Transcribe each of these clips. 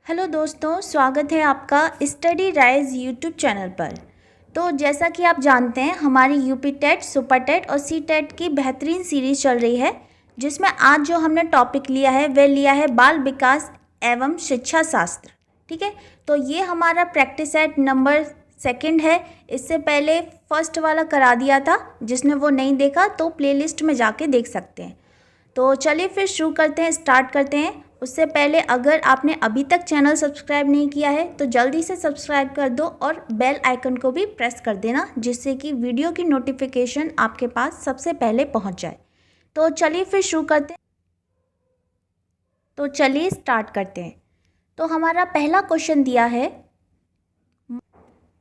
Hello दोस्तों, स्वागत है आपका स्टडी राइज यूट्यूब चैनल पर। तो जैसा कि आप जानते हैं, हमारी यूपी टेट, सुपर टेट और सी टेट की बेहतरीन सीरीज़ चल रही है, जिसमें आज जो हमने टॉपिक लिया है वह लिया है बाल विकास एवं शिक्षा शास्त्र। ठीक है, तो ये हमारा प्रैक्टिस सेट नंबर 2 है। इससे पहले फर्स्ट वाला करा दिया था, जिसने वो नहीं देखा तो प्लेलिस्ट में जाके देख सकते हैं। तो चलिए फिर शुरू करते हैं, स्टार्ट करते हैं। उससे पहले अगर आपने अभी तक चैनल सब्सक्राइब नहीं किया है तो जल्दी से सब्सक्राइब कर दो और बेल आइकन को भी प्रेस कर देना, जिससे कि वीडियो की नोटिफिकेशन आपके पास सबसे पहले पहुंच जाए। तो चलिए फिर शुरू करते हैं। तो चलिए स्टार्ट करते हैं। तो हमारा पहला क्वेश्चन दिया है,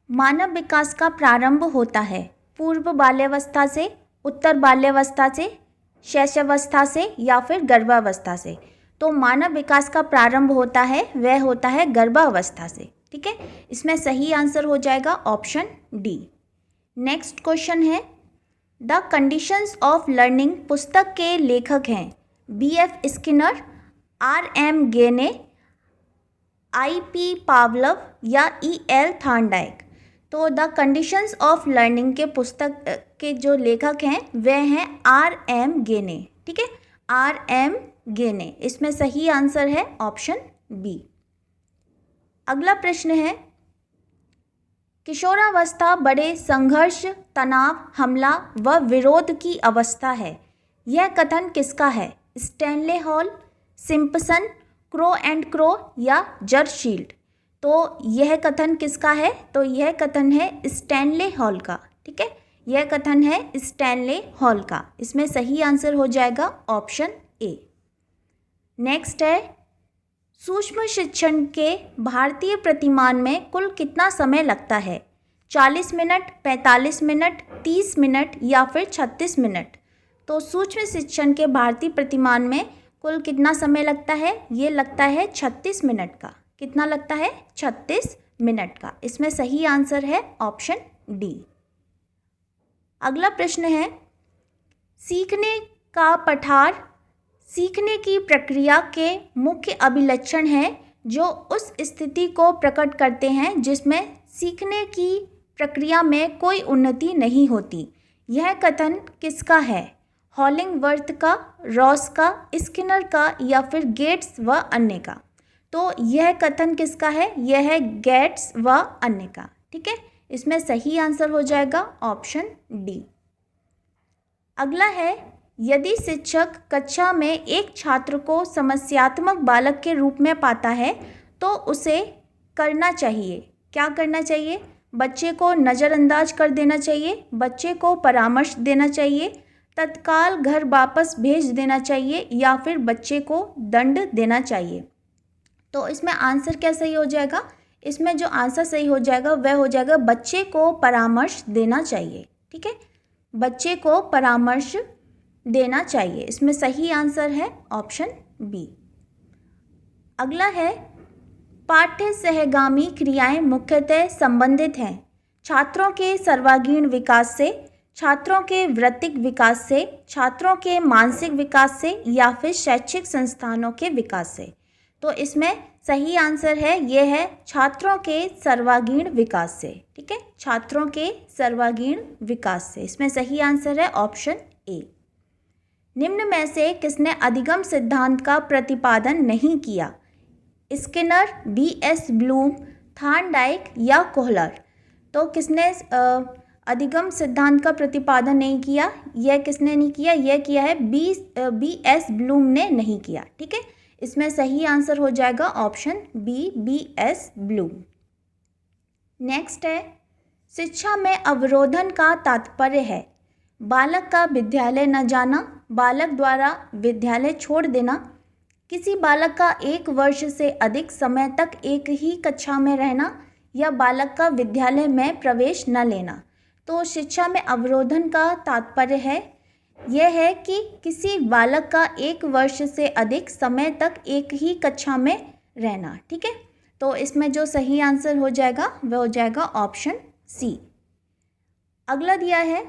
मानव विकास का प्रारंभ होता है पूर्व बाल्यावस्था से, उत्तर बाल्यावस्था से, शैशवावस्था से या फिर गर्भावस्था से। तो मानव विकास का प्रारंभ होता है वह होता है गर्भावस्था से। ठीक है, इसमें सही आंसर हो जाएगा ऑप्शन डी। नेक्स्ट क्वेश्चन है, द कंडीशंस ऑफ लर्निंग पुस्तक के लेखक हैं B.F. Skinner, R.M. गेने, I.P. पावलव या E.L. थॉर्नडाइक। तो द कंडीशंस ऑफ लर्निंग के पुस्तक के जो लेखक हैं वह हैं R.M. गेने। ठीक है, R.M. गेने, इसमें सही आंसर है ऑप्शन बी। अगला प्रश्न है, किशोरावस्था बड़े संघर्ष, तनाव, हमला व विरोध की अवस्था है। यह कथन किसका है? Stanley hall, Simpson, crow and crow या जर्शील्ड। तो यह कथन किसका है? तो यह कथन है स्टैनले हॉल का। ठीक है, यह कथन है स्टैनले हॉल का। इसमें सही आंसर हो जाएगा ऑप्शन ए। नेक्स्ट है, सूक्ष्म शिक्षण के भारतीय प्रतिमान में कुल कितना समय लगता है? 40 मिनट, 45 मिनट, 30 मिनट या फिर 36 मिनट। तो सूक्ष्म शिक्षण के भारतीय प्रतिमान में कुल कितना समय लगता है? ये लगता है 36 मिनट का। कितना लगता है? 36 मिनट का। इसमें सही आंसर है ऑप्शन डी। अगला प्रश्न है, सीखने का पठार सीखने की प्रक्रिया के मुख्य अभिलक्षण हैं जो उस स्थिति को प्रकट करते हैं जिसमें सीखने की प्रक्रिया में कोई उन्नति नहीं होती। यह कथन किसका है? हॉलिंगवर्थ का, रॉस का, स्किनर का या फिर गेट्स व अन्य का। तो यह कथन किसका है? यह है गेट्स व अन्य का। ठीक है, इसमें सही आंसर हो जाएगा ऑप्शन डी। अगला है, यदि शिक्षक कक्षा में एक छात्र को समस्यात्मक बालक के रूप में पाता है तो उसे करना चाहिए। क्या करना चाहिए? बच्चे को नज़रअंदाज कर देना चाहिए, बच्चे को परामर्श देना चाहिए, तत्काल घर वापस भेज देना चाहिए या फिर बच्चे को दंड देना चाहिए। तो इसमें आंसर क्या सही हो जाएगा? इसमें जो आंसर सही हो जाएगा वह हो जाएगा बच्चे को परामर्श देना चाहिए। ठीक है, बच्चे को परामर्श देना चाहिए। इसमें सही आंसर है ऑप्शन बी। अगला है, पाठ्य सहगामी क्रियाएं मुख्यतः संबंधित हैं छात्रों के सर्वांगीण विकास से, छात्रों के वृत्तिक विकास से, छात्रों के मानसिक विकास से या फिर शैक्षिक संस्थानों के विकास से। तो इसमें सही आंसर है यह है छात्रों के सर्वांगीण विकास से। ठीक है, छात्रों के सर्वांगीण विकास से। इसमें सही आंसर है ऑप्शन ए। निम्न में से किसने अधिगम सिद्धांत का प्रतिपादन नहीं किया? Skinner, B.S. ब्लूम, थॉर्नडाइक या कोहलर। तो किसने अधिगम सिद्धांत का प्रतिपादन नहीं किया? यह किसने नहीं किया? यह किया है B.S. ब्लूम ने नहीं किया। ठीक है, इसमें सही आंसर हो जाएगा option B, B.S. Bloom. Next है, शिक्षा में अवरोधन का तात्पर्य है बालक का विद्यालय न जाना, बालक द्वारा विद्यालय छोड़ देना, किसी बालक का 1 वर्ष से अधिक समय तक एक ही कक्षा में रहना या बालक का विद्यालय में प्रवेश न लेना। तो शिक्षा में अवरोधन का तात्पर्य है यह है कि किसी बालक का 1 वर्ष से अधिक समय तक एक ही कक्षा में रहना। ठीक है, तो इसमें जो सही आंसर हो जाएगा वह हो जाएगा ऑप्शन सी। अगला दिया है,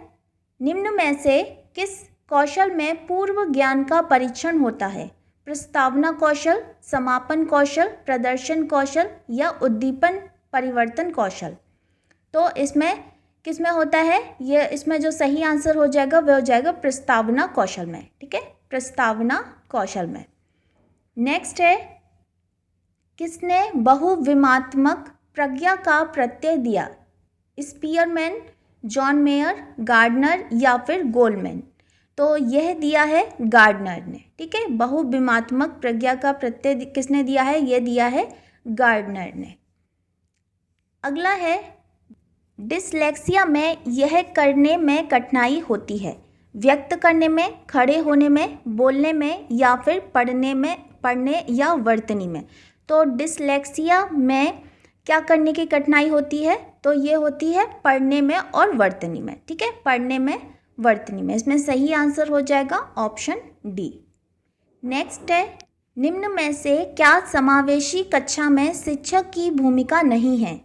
निम्न में से किस कौशल में पूर्व ज्ञान का परीक्षण होता है? प्रस्तावना कौशल, समापन कौशल, प्रदर्शन कौशल या उद्दीपन परिवर्तन कौशल। तो इसमें किस में होता है ये, इसमें जो सही आंसर हो जाएगा वह हो जाएगा प्रस्तावना कौशल में। ठीक है, प्रस्तावना कौशल में। नेक्स्ट है, किसने बहुविमात्मक प्रज्ञा का प्रत्यय दिया? स्पीयरमैन, जॉन मेयर, गार्डनर या फिर गोलमैन। तो यह दिया है गार्डनर ने। ठीक है, बहुविमात्मक प्रज्ञा का प्रत्यय किसने दिया है? यह दिया है गार्डनर ने। अगला है, डिसलेक्सिया में यह करने में कठिनाई होती है? व्यक्त करने में, खड़े होने में, बोलने में या फिर पढ़ने या वर्तनी में। तो डिसलेक्सिया में क्या करने की कठिनाई होती है? तो ये होती है पढ़ने में और वर्तनी में। ठीक है, पढ़ने में, वर्तनी में। इसमें सही आंसर हो जाएगा ऑप्शन डी। नेक्स्ट है, निम्न में से क्या समावेशी कक्षा में शिक्षक की भूमिका नहीं है?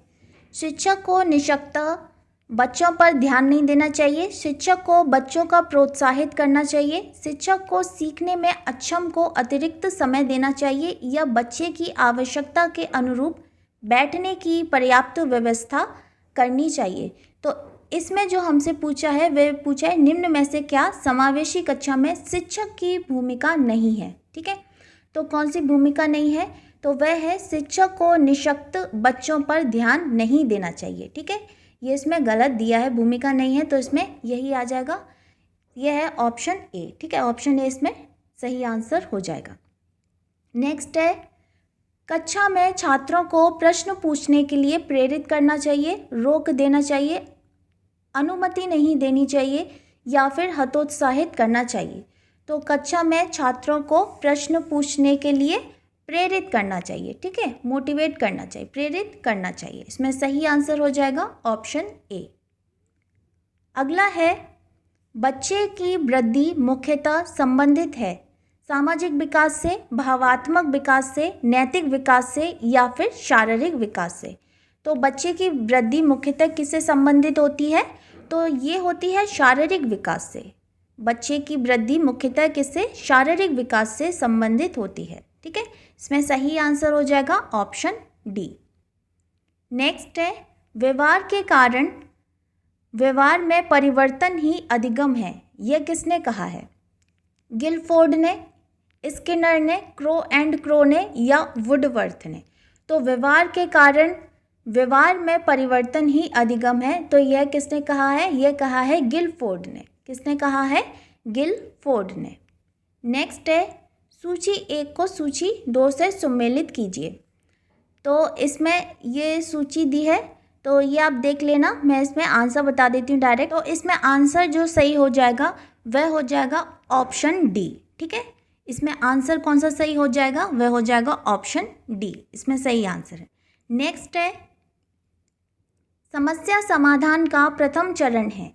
शिक्षक को निष्पक्षता बच्चों पर ध्यान नहीं देना चाहिए, शिक्षक को बच्चों का प्रोत्साहित करना चाहिए, शिक्षक को सीखने में अक्षम को अतिरिक्त समय देना चाहिए या बच्चे की आवश्यकता के अनुरूप बैठने की पर्याप्त व्यवस्था करनी चाहिए। तो इसमें जो हमसे पूछा है वह पूछा है निम्न में से क्या समावेशी कक्षा में शिक्षक की भूमिका नहीं है। ठीक है, तो कौन सी भूमिका नहीं है? तो वह है शिक्षक को निःशक्त बच्चों पर ध्यान नहीं देना चाहिए। ठीक है, ये इसमें गलत दिया है, भूमिका नहीं है, तो इसमें यही आ जाएगा, यह है ऑप्शन ए। ठीक है, ऑप्शन ए इसमें सही आंसर हो जाएगा। नेक्स्ट है, कक्षा में छात्रों को प्रश्न पूछने के लिए प्रेरित करना चाहिए, रोक देना चाहिए, अनुमति नहीं देनी चाहिए या फिर हतोत्साहित करना चाहिए। तो कक्षा में छात्रों को प्रश्न पूछने के लिए प्रेरित करना चाहिए। ठीक है, मोटिवेट करना चाहिए, प्रेरित करना चाहिए। इसमें सही आंसर हो जाएगा ऑप्शन ए। अगला है, बच्चे की वृद्धि मुख्यतः संबंधित है सामाजिक विकास से, भावात्मक विकास से, नैतिक विकास से या फिर शारीरिक विकास से। तो बच्चे की वृद्धि मुख्यतः किससे संबंधित होती है? तो ये होती है शारीरिक विकास से। बच्चे की वृद्धि मुख्यतः किससे? शारीरिक विकास से संबंधित होती है। ठीक है, इसमें सही आंसर हो जाएगा ऑप्शन डी। नेक्स्ट है, व्यवहार के कारण व्यवहार में परिवर्तन ही अधिगम है, यह किसने कहा है? गिलफोर्ड ने, स्किनर ने, क्रो एंड क्रो ने या वुडवर्थ ने। तो व्यवहार के कारण व्यवहार में परिवर्तन ही अधिगम है, तो यह किसने कहा है? यह कहा है गिलफोर्ड ने। किसने कहा है? गिलफोर्ड ने। नेक्स्ट है, सूची 1 को सूची 2 से सम्मिलित कीजिए। तो इसमें ये सूची दी है, तो ये आप देख लेना, मैं इसमें आंसर बता देती हूँ डायरेक्ट। तो इसमें आंसर जो सही हो जाएगा वह हो जाएगा ऑप्शन डी। ठीक है, इसमें आंसर कौन सा सही हो जाएगा? वह हो जाएगा ऑप्शन डी, इसमें सही आंसर है। नेक्स्ट है, समस्या समाधान का प्रथम चरण है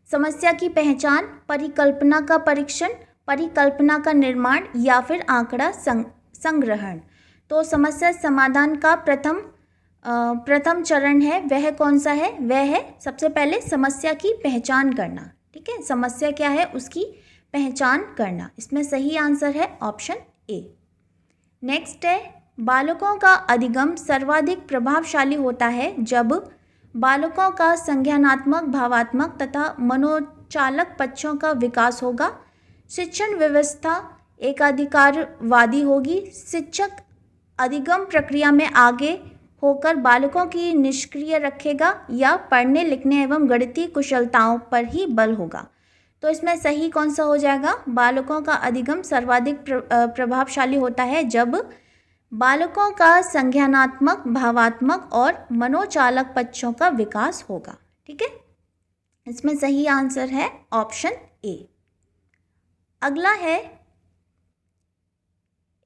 समस्या की पहचान, परिकल्पना का परीक्षण, परिकल्पना का निर्माण या फिर आंकड़ा संग्रहण। तो समस्या समाधान का प्रथम चरण है वह कौन सा है? वह है सबसे पहले समस्या की पहचान करना। ठीक है, समस्या क्या है उसकी पहचान करना। इसमें सही आंसर है ऑप्शन ए। नेक्स्ट है, बालकों का अधिगम सर्वाधिक प्रभावशाली होता है जब बालकों का संज्ञानात्मक, भावात्मक तथा मनोचालक पक्षों का विकास होगा, शिक्षण व्यवस्था एकाधिकारवादी होगी, शिक्षक अधिगम प्रक्रिया में आगे होकर बालकों की निष्क्रिय रखेगा या पढ़ने लिखने एवं गणितीय कुशलताओं पर ही बल होगा। तो इसमें सही कौन सा हो जाएगा? बालकों का अधिगम सर्वाधिक प्रभावशाली होता है जब बालकों का संज्ञानात्मक, भावात्मक और मनोचालक पक्षों का विकास होगा। ठीक है, इसमें सही आंसर है ऑप्शन ए। अगला है,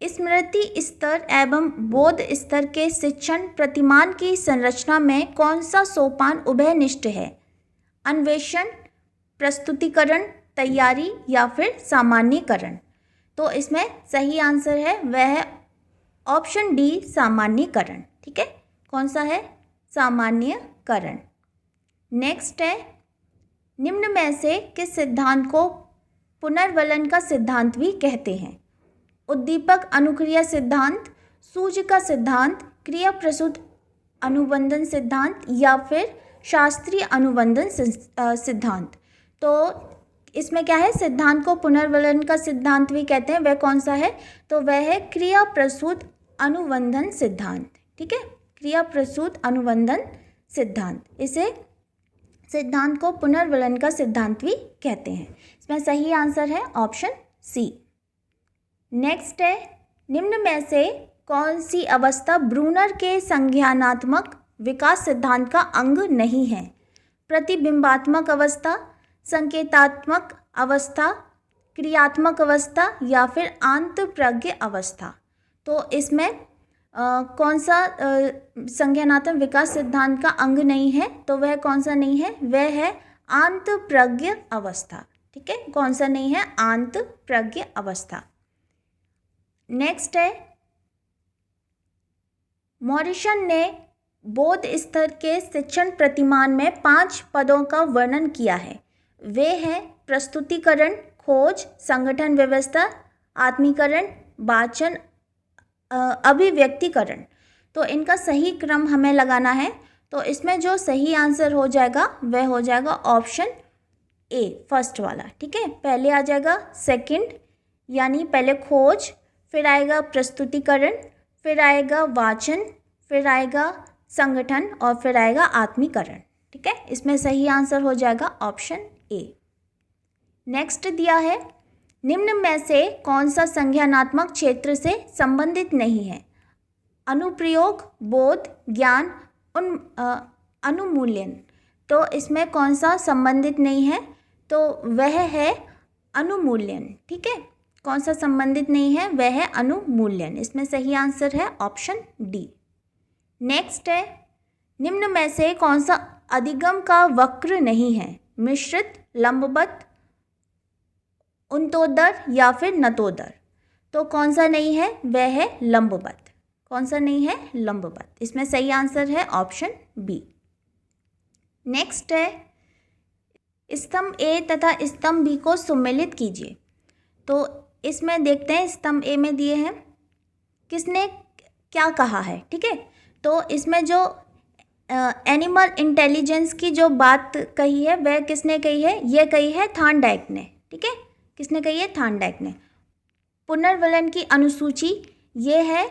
स्मृति स्तर एवं बोध स्तर के शिक्षण प्रतिमान की संरचना में कौन सा सोपान उभयनिष्ठ है? अन्वेषण, प्रस्तुतिकरण, तैयारी या फिर सामान्यीकरण। तो इसमें सही आंसर है वह है ऑप्शन डी, सामान्यीकरण। ठीक है, कौन सा है? सामान्यीकरण। नेक्स्ट है, निम्न में से किस सिद्धांत को पुनर्वलन का सिद्धांत भी कहते हैं? उद्दीपक अनुक्रिया सिद्धांत, सूज का सिद्धांत, क्रिया प्रसूत अनुबंधन सिद्धांत या फिर शास्त्रीय अनुबंधन सिद्धांत। तो इसमें क्या है, सिद्धांत को पुनर्वलन का सिद्धांत भी कहते हैं। वह कौन सा है, तो वह है क्रिया प्रसूत अनुबंधन सिद्धांत। ठीक है, क्रिया प्रसूत अनुबंधन सिद्धांत, इसे सिद्धांत को पुनर्वलन का सिद्धांत भी कहते हैं। इसमें सही आंसर है ऑप्शन सी। नेक्स्ट है, निम्न में से कौन सी अवस्था ब्रूनर के संज्ञानात्मक विकास सिद्धांत का अंग नहीं है? प्रतिबिंबात्मक अवस्था, संकेतात्मक अवस्था, क्रियात्मक अवस्था या फिर आंतप्रज्ञ अवस्था। तो इसमें कौन सा संज्ञानात्मक विकास सिद्धांत का अंग नहीं है? तो वह कौन सा नहीं है, वह है आंतप्रज्ञ अवस्था। ठीक है, कौन सा नहीं है, आंतप्रज्ञ अवस्था। नेक्स्ट है, मॉरिसन ने बौद्ध स्तर के शिक्षण प्रतिमान में 5 पदों का वर्णन किया है। वे हैं प्रस्तुतिकरण, खोज, संगठन व्यवस्था, आत्मीकरण, वाचन, अभिव्यक्तिकरण। तो इनका सही क्रम हमें लगाना है। तो इसमें जो सही आंसर हो जाएगा वह हो जाएगा ऑप्शन ए, फर्स्ट वाला। ठीक है, पहले आ जाएगा सेकंड, यानी पहले खोज, फिर आएगा प्रस्तुतिकरण, फिर आएगा वाचन, फिर आएगा संगठन और फिर आएगा आत्मीकरण। ठीक है, इसमें सही आंसर हो जाएगा ऑप्शन ए। नेक्स्ट दिया है, निम्न में से कौन सा संज्ञानात्मक क्षेत्र से संबंधित नहीं है? अनुप्रयोग, बोध, ज्ञान, अनुमूल्यन। तो इसमें कौन सा संबंधित नहीं है? तो वह है अनुमूल्यन। ठीक है, कौन सा संबंधित नहीं है, वह है अनुमूल्यन। इसमें सही आंसर है ऑप्शन डी। नेक्स्ट है, निम्न में से कौन सा अधिगम का वक्र नहीं है? मिश्रित, लंबवत, उन्तोदर या फिर नतोदर। तो कौन सा नहीं है, वह है लंबवत। कौन सा नहीं है, लंबवत। इसमें सही आंसर है ऑप्शन बी। नेक्स्ट है, स्तंभ ए तथा स्तंभ बी को सुमेलित कीजिए। तो इसमें देखते हैं, स्तंभ ए में दिए हैं किसने क्या कहा है। ठीक है, तो इसमें जो एनिमल इंटेलिजेंस की जो बात कही है वह किसने कही है? यह कही है थॉर्नडाइक ने। ठीक है, किसने कही है? थॉर्नडाइक ने। पुनर्वलन की अनुसूची ये है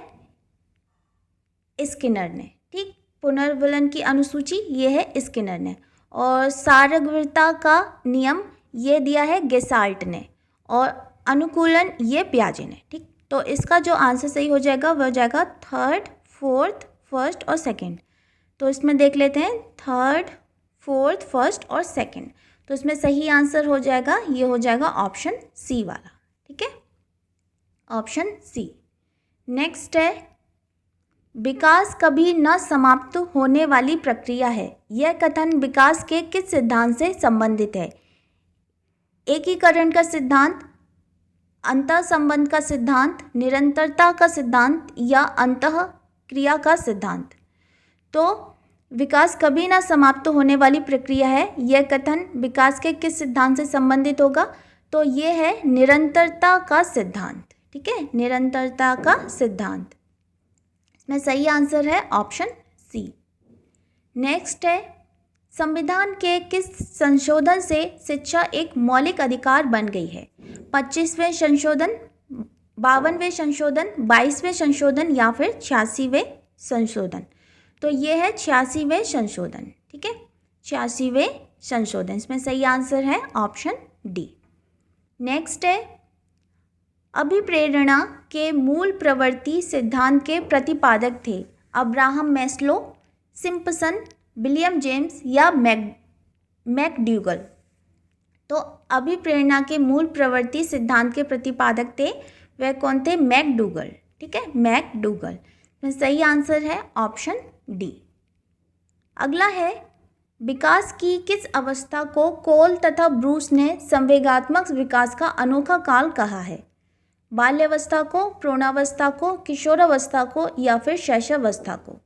स्किनर ने। ठीक, पुनर्वलन की अनुसूची ये है स्किनर ने। और सारगर्भिता का नियम ये दिया है गेसाल्ट ने, और अनुकूलन ये पियाजे ने। ठीक, तो इसका जो आंसर सही हो जाएगा वह हो जाएगा थर्ड, फोर्थ, फर्स्ट और सेकंड। तो इसमें देख लेते हैं, थर्ड, फोर्थ, फर्स्ट और सेकंड। तो इसमें सही आंसर हो जाएगा, ये हो जाएगा ऑप्शन सी वाला। ठीक है, ऑप्शन सी। नेक्स्ट है, विकास कभी न समाप्त होने वाली प्रक्रिया है। यह कथन विकास के किस सिद्धांत से संबंधित है? एकीकरण का सिद्धांत, अंतः संबंध का सिद्धांत, निरंतरता का सिद्धांत या अंतः क्रिया का सिद्धांत। तो विकास कभी ना समाप्त होने वाली प्रक्रिया है, यह कथन विकास के किस सिद्धांत से संबंधित होगा? तो ये है निरंतरता का सिद्धांत। ठीक है, निरंतरता का सिद्धांत। इसमें सही आंसर है ऑप्शन सी। नेक्स्ट है, संविधान के किस संशोधन से शिक्षा एक मौलिक अधिकार बन गई है? 25वें संशोधन, 52वें संशोधन, 22वें संशोधन या फिर 86वें संशोधन। तो ये है 86वें संशोधन। ठीक है, 86वें संशोधन। इसमें सही आंसर है ऑप्शन डी। नेक्स्ट है, अभिप्रेरणा के मूल प्रवृत्ति सिद्धांत के प्रतिपादक थे? Abraham Maslow, Simpson, William James या मैकडूगल। तो अभिप्रेरणा के मूल प्रवृत्ति सिद्धांत के प्रतिपादक थे, वह कौन थे? मैकडूगल। ठीक है, मैकडूगल। में सही आंसर है ऑप्शन डी। अगला है, विकास की किस अवस्था को कोल तथा ब्रूस ने संवेगात्मक विकास का अनोखा काल कहा है? बाल्यावस्था को, प्रौढ़ावस्था को, किशोरावस्था को या फिर शैशवावस्था को।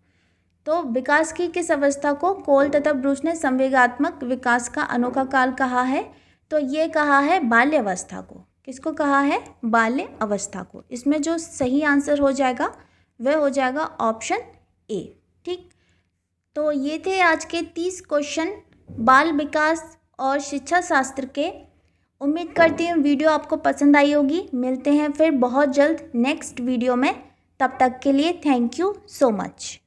तो विकास की किस अवस्था को कोल तथा ब्रूस ने संवेगात्मक विकास का अनोखा काल कहा है? तो ये कहा है बाल्यावस्था को। किसको कहा है? बाल्य अवस्था को। इसमें जो सही आंसर हो जाएगा वह हो जाएगा ऑप्शन ए। ठीक, तो ये थे आज के 30 क्वेश्चन बाल विकास और शिक्षा शास्त्र के। उम्मीद करती हूँ वीडियो आपको पसंद आई होगी। मिलते हैं फिर बहुत जल्द नेक्स्ट वीडियो में। तब तक के लिए थैंक यू सो मच।